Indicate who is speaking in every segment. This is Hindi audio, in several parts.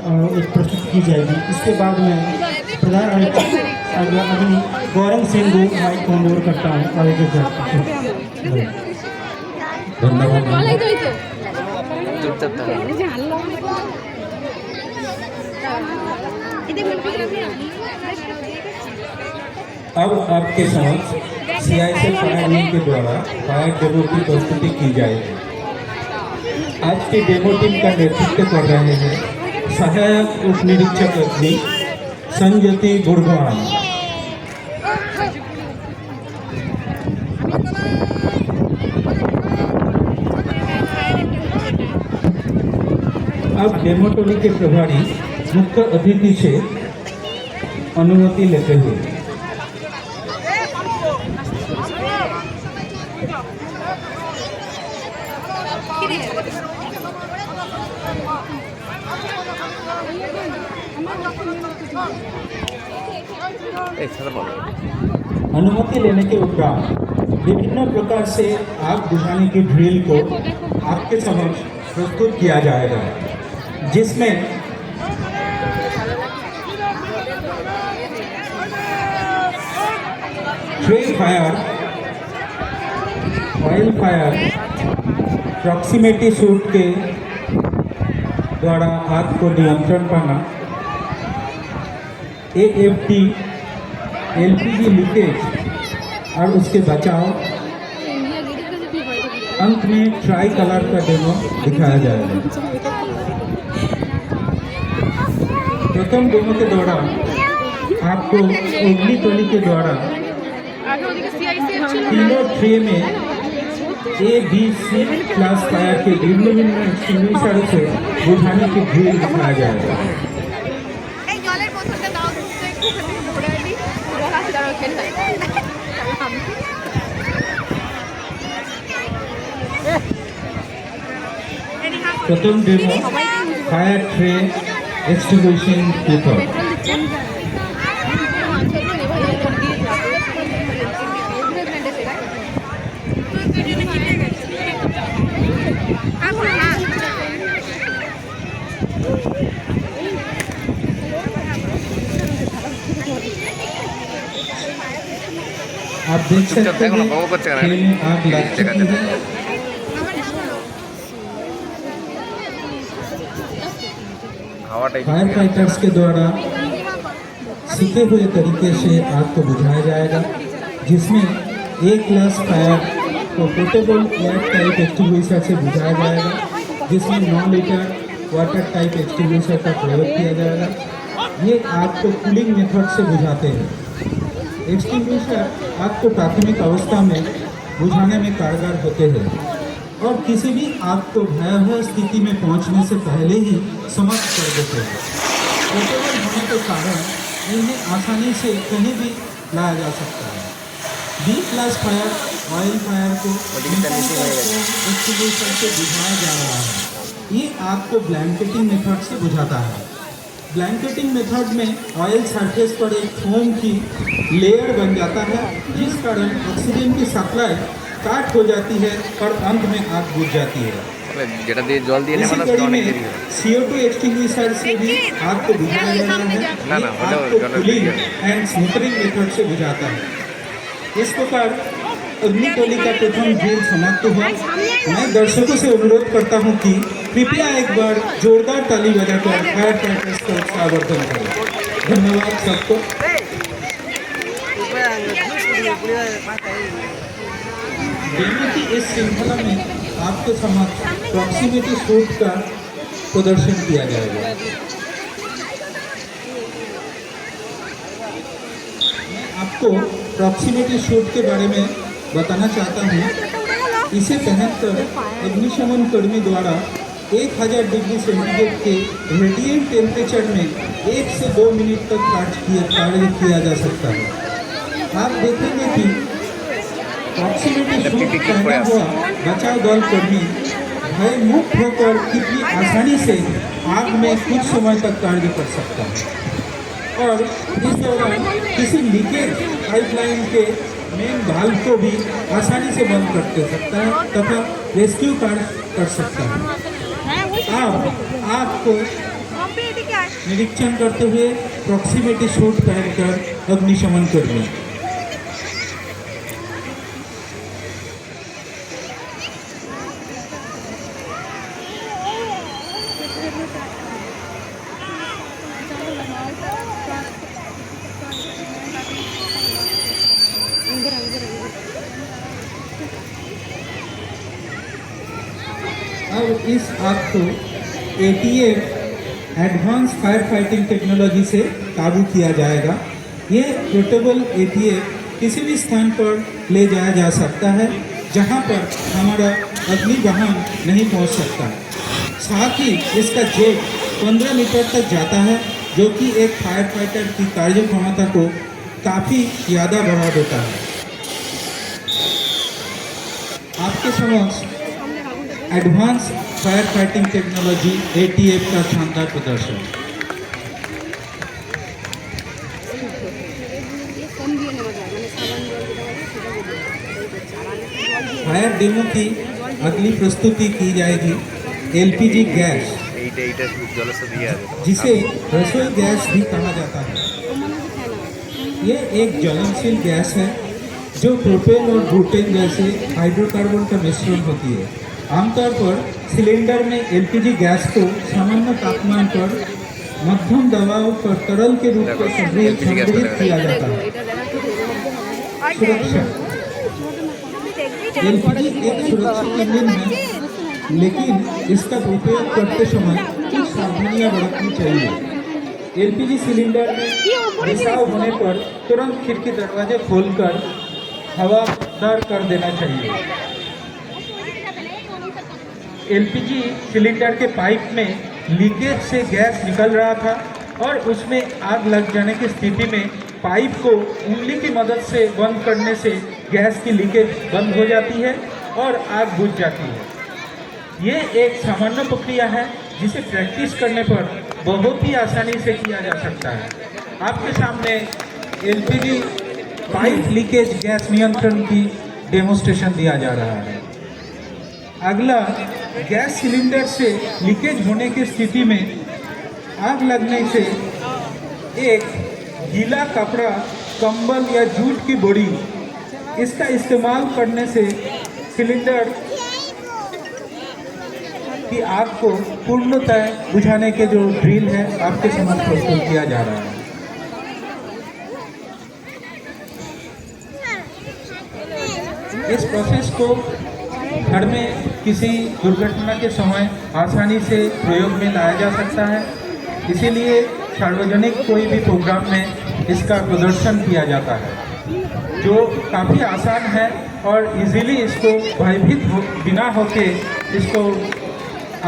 Speaker 1: एक प्रस्तुत की जाएगी। इसके बाद मैं प्रधान अभी गौरंग सिंह को माइक को मोर करता हूँ आगे के
Speaker 2: अब आपके समक्ष CISF फायर विंग के द्वारा फायर डेमो की प्रस्तुति की जाएगी। आज की डेमो टीम का नेतृत्व कर रहे हैं सहायक उप निरीक्षक अग्नि संज्योति बुर्गवान। अब डेमो टोली के प्रभारी मुख्य अतिथि से अनुमति लेते हुए अनुमति लेने के उपरांत विभिन्न प्रकार से आग बुझाने की ड्रिल को आपके समक्ष प्रस्तुत किया जाएगा, जिसमें trail fire, oil fire, proximity suit के द्वारा आग को नियंत्रण पाना, AFT, LPG लीकेज और उसके बचाव, अंत में ट्राई कलर का डेमो दिखाया जाएगा। प्रथम डेमो के दौरान आपको अग्नि टोली के द्वारा तीनों ट्रे में A, B, C class fire के विभिन्न एक्सटिंग्विशर से बुझाने की ड्रिल दिखाया जाएगा। प्रथम demo fire tray extinguishing method. आप देख सकते हैं आग लग चुकी है। फायर फाइटर्स के द्वारा सीखे हुए तरीके से आग को बुझाया जाएगा, जिसमें A क्लास फायर को पोर्टेबल एयर टाइप एक्सटिंग्विशर से बुझाया जाएगा, जिसमें 9 लीटर वाटर टाइप एक्सटिंग्विशर का प्रयोग किया जाएगा। ये आग को कूलिंग मेथड से बुझाते हैं। एक्सटिंग्विशर आग को प्राथमिक अवस्था में बुझाने में कारगर होते हैं और किसी भी आग को भयावह स्थिति में पहुंचने से पहले ही समाप्त कर देते हैं। पोर्टेबल होने के कारण इन्हें आसानी से कहीं भी लाया जा सकता है। B class fire, oil fire को एक्सटिंग्विशर से बुझाया जा रहा है। ये आग को ब्लैंकेटिंग मेथड से बुझाता है। ब्लैंकेटिंग मेथड में ऑयल सरफेस पर एक फोम की लेयर बन जाता है, जिस कारण ऑक्सीजन की सप्लाई काट हो जाती है और अंत में आग बुझ जाती है। इसी कड़ी में CO2 एक्सटिंग्विशर से भी आग को बुझाया जा रहा है। आग को कूलिंग एंड स्मूथरिंग मेथड से बुझाता है। इस प्रकार अग्नि टोली का प्रथम ड्रिल समाप्त हुआ। मैं दर्शकों से अनुरोध करता हूं कि कृपया एक बार जोरदार ताली बजाकर फायर फाइटर्स का उत्साहवर्धन करें। धन्यवाद सबको। डेमो की इस श्रृंखला में आपके समक्ष प्रॉक्सिमिटी सूट का प्रदर्शन किया जाएगा। मैं आपको प्रॉक्सिमिटी सूट के बारे में बताना चाहता हूँ। इसे पहनकर अग्निशमन कर्मी द्वारा 1000 डिग्री सेंटीग्रेड के रेडिएंट टेम्परेचर में 1 से 2 मिनट तक कार्य किया जा सकता है। आप देखेंगे कि प्रॉक्सिमिटी सूट पहना हुआ बचाव दल कर्मी भय मुक्त होकर कितनी आसानी से आग में कुछ समय तक कार्य कर सकता है और इस दौरान किसी लीकेज पाइपलाइन के मेन वाल्व को भी आसानी से बंद कर सकता है तथा रेस्क्यू कार्य कर सकता है। आप आग को निरीक्षण करते हुए प्रॉक्सिमिटी सूट पहनकर अग्निशमन कर्मी। अब इस आग को ATF advance fire fighting technology से काबू किया जाएगा। ये पोर्टेबल ATF किसी भी स्थान पर ले जाया जा सकता है जहां पर हमारा अग्नि वाहन नहीं पहुंच सकता है। साथ ही इसका जेट 15 मीटर तक जाता है, जो कि एक फायर फाइटर की कार्य क्षमता को काफ़ी ज़्यादा बढ़ा देता है। आपके समक्ष advance fire fighting technology ATF का शानदार प्रदर्शन। फायर डेमो की अगली प्रस्तुति की जाएगी LPG गैस, जिसे रसोई गैस भी कहा जाता है। ये एक ज्वलनशील गैस है जो प्रोपेन और ब्यूटेन जैसे हाइड्रोकार्बन का मिश्रण होती है। आमतौर पर सिलेंडर में LPG गैस को सामान्य तापमान पर मध्यम दबाव पर तरल के रूप में संग्रहित किया जाता है। सुरक्षा। LPG एक सुरक्षित इंजन है, लेकिन इसका उपयोग करते समय कुछ सावधानियां बरतनी चाहिए। LPG सिलेंडर में रिसाव होने पर तुरंत खिड़की दरवाजे खोलकर हवादार कर देना चाहिए। LPG सिलेंडर के पाइप में लीकेज से गैस निकल रहा था और उसमें आग लग जाने की स्थिति में पाइप को उंगली की मदद से बंद करने से गैस की लीकेज बंद हो जाती है और आग बुझ जाती है। ये एक सामान्य प्रक्रिया है जिसे प्रैक्टिस करने पर बहुत ही आसानी से किया जा सकता है। आपके सामने LPG पाइप लीकेज गैस नियंत्रण की डेमोस्ट्रेशन दिया जा रहा है। अगला, गैस सिलेंडर से लीकेज होने की स्थिति में आग लगने से एक गीला कपड़ा, कंबल या जूट की बोरी, इसका इस्तेमाल करने से सिलेंडर की आग को पूर्णतः बुझाने के जो ड्रिल है आपके समक्ष प्रस्तुत किया जा रहा है। इस प्रोसेस को घर में किसी दुर्घटना के समय आसानी से प्रयोग में लाया जा सकता है, इसीलिए सार्वजनिक कोई भी प्रोग्राम में इसका प्रदर्शन किया जाता है, जो काफ़ी आसान है और इजीली इसको भयभीत बिना होके इसको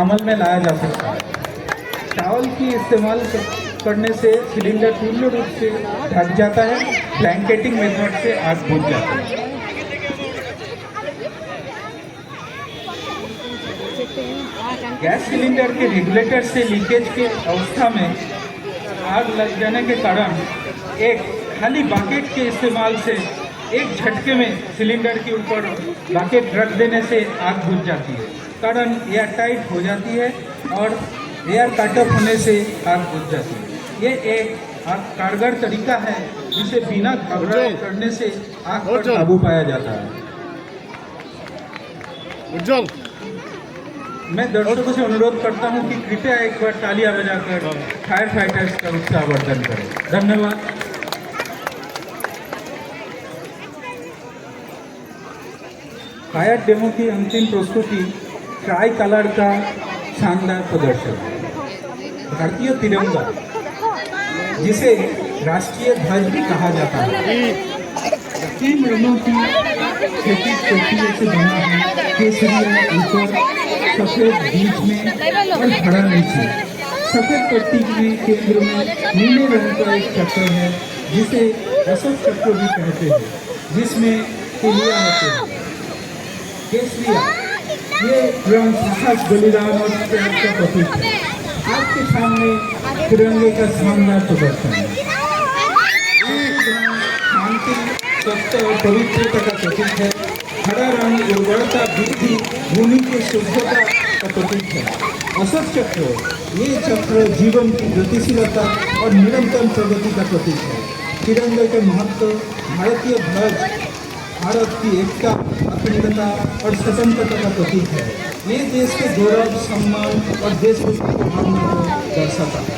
Speaker 2: अमल में लाया जा सकता है। चावल की इस्तेमाल करने से सिलेंडर पूर्ण रूप से ढक जाता है, ब्लैंकेटिंग मेथड से आग बुझ जाती है। गैस सिलेंडर के रेगुलेटर से लीकेज के अवस्था में आग लग जाने के कारण एक खाली बकेट के इस्तेमाल से एक झटके में सिलेंडर के ऊपर बकेट रख देने से आग बुझ जाती है, कारण एयर टाइट हो जाती है और एयर कट ऑफ होने से आग बुझ जाती है। ये एक कारगर तरीका है जिसे बिना घबराए करने से आग पर काबू पाया जाता है।
Speaker 3: उज्जवल,
Speaker 2: मैं दर्शकों से अनुरोध करता हूं कि कृपया एक बार तालियां बजाकर फायर फाइटर्स का उत्साहवर्धन करें। धन्यवाद। फायर डेमो की अंतिम प्रस्तुति ट्राई कलर का शानदार प्रदर्शन। भारतीय तिरंगा, जिसे राष्ट्रीय ध्वज भी कहा जाता है, 3 रंगों की खेती से बना है। केसरिया ऊपर, सफेद बीच में और हरा नीचे। सफेद पट्टी के केंद्र में नीले रंग का एक चक्र है, जिसे अशोक चक्र भी कहते हैं, जिसमें तिलिया होते हैं। केसरिया, ये रंग साहस, बलिदान और त्याग का प्रतीक है। आपके सामने तिरंगे का शानदार प्रदर्शन है। शांति, सत्य और पवित्रता का प्रतीक है। हरा रंग उर्वरता, वृद्धि, भूमि की शुद्धता का प्रतीक है। अशोक चक्र, ये चक्र जीवन की गतिशीलता और निरंतर प्रगति का प्रतीक है। तिरंगे के महत्व, भारतीय ध्वज भारत की एकता, अखंडता और स्वतंत्रता का प्रतीक है। ये देश के गौरव, सम्मान और देशभक्ति की भावना को दर्शाता है।